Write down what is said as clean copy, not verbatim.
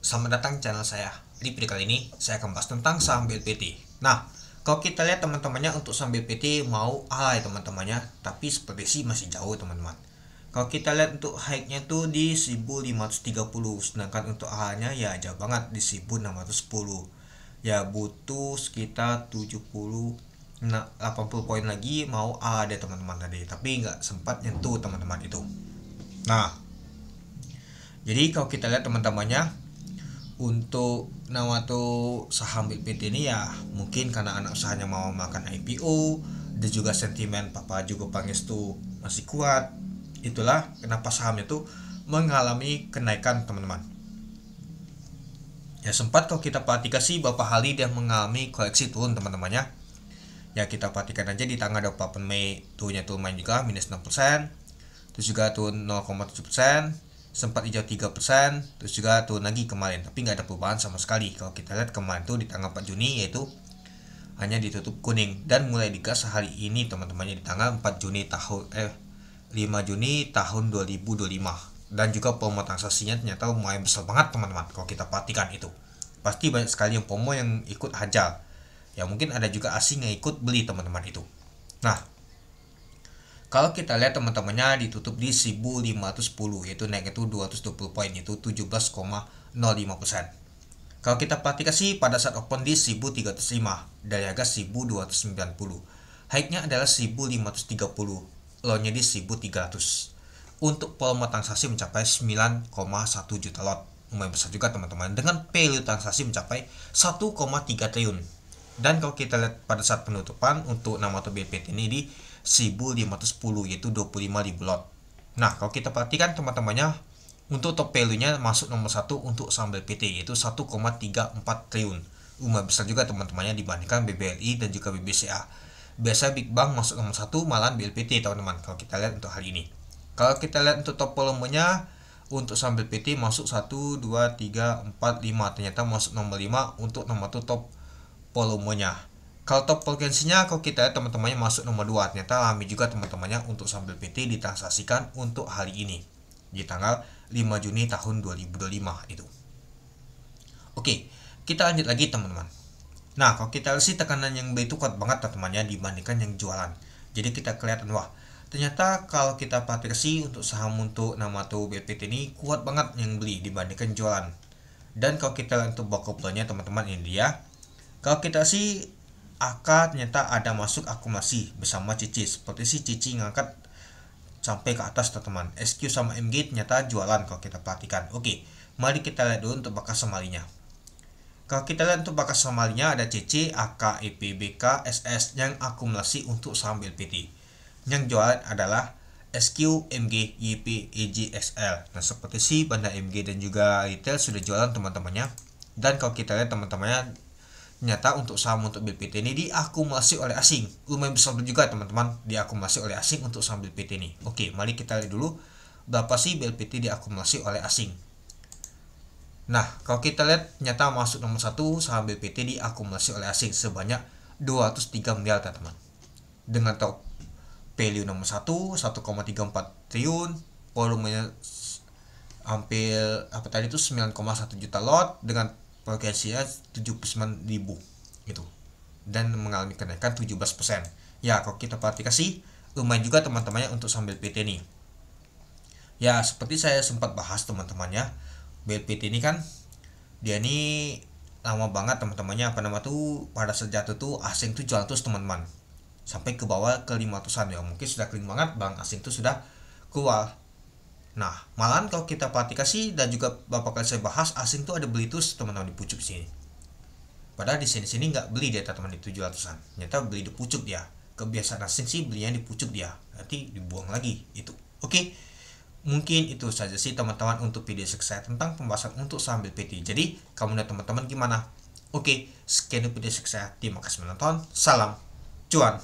Selamat datang channel saya. Di video kali ini saya akan bahas tentang saham BLPT. Nah, kalau kita lihat teman-temannya untuk saham BLPT mau alay teman-temannya, tapi seperti sih masih jauh teman-teman. Kalau kita lihat untuk high-nya tuh di 1530, sedangkan untuk alaynya ya jauh banget di 1610. Ya butuh sekitar 80 poin lagi mau alay deh teman-teman tadi, tapi nggak sempat nyentuh teman-teman itu. Nah, jadi kalau kita lihat teman-temannya untuk nama tuh saham BLPT ini ya mungkin karena anak usahanya mau makan IPO dan juga sentimen Papa juga Pangestu masih kuat. Itulah kenapa sahamnya tuh mengalami kenaikan teman-teman. Ya sempat kalau kita perhatikan sih beberapa hari dia mengalami koreksi turun teman-temannya. Ya kita perhatikan aja di tanggal 28 Mei turunnya tuh main juga minus 6%. Terus juga turun 0,7%. Sempat hijau 3%, terus juga turun lagi kemarin, tapi nggak ada perubahan sama sekali. Kalau kita lihat kemarin tuh di tanggal 4 Juni yaitu hanya ditutup kuning, dan mulai digas hari ini teman-temannya di tanggal 4 Juni 5 Juni tahun 2025. Dan juga promo transaksinya ternyata lumayan besar banget teman-teman. Kalau kita perhatikan itu pasti banyak sekali yang promo yang ikut hajar. Ya mungkin ada juga asing yang ikut beli teman-teman itu. Nah, kalau kita lihat teman-temannya ditutup di 1510, yaitu naik itu 220 poin, itu 17,05%. Kalau kita perhatikan sih pada saat open di 1305 dari harga 1290. High-nya adalah 1530, low-nya di 1300. Untuk volume transaksi mencapai 9,1 juta lot. Lumayan besar juga teman-teman, dengan value transaksi mencapai 1,3 triliun. Dan kalau kita lihat pada saat penutupan untuk nama atau BLPT ini di 1510, yaitu 25.000 lot. Nah, kalau kita perhatikan teman-temannya untuk top value-nya masuk nomor 1 untuk saham BLPT yaitu 1,34 triliun. Lumayan besar juga teman-temannya dibandingkan BBRI dan juga BBCA. Biasa Big Bang masuk nomor 1 malahan BLPT teman-teman kalau kita lihat untuk hari ini. Kalau kita lihat untuk top volumenya untuk saham BLPT masuk 1, 2, 3, 4, 5. Ternyata masuk nomor 5 untuk nomor 1 top volumenya. Kalau top frekuensinya kalau kita lihat teman-temannya masuk nomor 2. Ternyata ramai juga teman-temannya untuk saham BLPT ditransaksikan untuk hari ini di tanggal 5 Juni tahun 2025 itu. Oke, kita lanjut lagi teman-teman. Nah, kalau kita lihat sih tekanan yang beli itu kuat banget teman-temannya dibandingkan yang jualan. Jadi kita kelihatan wah, ternyata kalau kita perhatikan sih untuk saham untuk nama tuh BLPT ini kuat banget yang beli dibandingkan jualan. Dan kalau kita lihat untuk bokoplonya teman-teman ini dia. Kalau kita sih AK ternyata ada masuk akumulasi bersama Cici, seperti si Cici ngangkat sampai ke atas teman-teman. SQ sama MG ternyata jualan kalau kita perhatikan. Oke, mari kita lihat dulu untuk bakas semalinya. Kalau kita lihat untuk bakas semalinya ada CC, AK, EP, BK, SS yang akumulasi untuk saham BLPT. Yang jualan adalah SQ, MG, YP, EG, XL. Nah seperti si Banda MG dan juga retail sudah jualan teman-temannya. Dan kalau kita lihat teman-temannya ternyata untuk saham untuk BLPT ini diakumulasi oleh asing. Lumayan besar juga teman-teman diakumulasi oleh asing untuk saham BLPT ini. Oke, mari kita lihat dulu berapa sih BLPT diakumulasi oleh asing. Nah, kalau kita lihat ternyata masuk nomor 1 saham BLPT diakumulasi oleh asing sebanyak 203 miliar teman-teman. Dengan top value nomor 1 1,34 triliun, volumenya hampir itu 9,1 juta lot dengan frekuensinya 79.000 gitu, dan mengalami kenaikan 17%. Ya kalau kita perhatikan sih lumayan juga teman-temannya untuk saham BLPT ini. Ya seperti saya sempat bahas teman-temannya, BLPT ini kan dia ini lama banget teman-temannya tuh pada sejatuh tuh asing tuh jual terus teman-teman sampai ke bawah ke 500-an ya, mungkin sudah clean banget bang asing tuh sudah keluar. Nah, malahan kalau kita perhatikan sih dan juga beberapa kali saya bahas asing tuh ada beli terus teman-teman di pucuk sini. Padahal di sini nggak beli dia teman-teman di 700-an. Ternyata beli di pucuk dia. Kebiasaan asing sih belinya di pucuk dia. Nanti dibuang lagi itu. Oke. Mungkin itu saja sih teman-teman untuk video saya tentang pembahasan untuk saham BLPT. Jadi, kamu dan teman-teman gimana? Oke, sekian video saya. Terima kasih menonton. Salam cuan.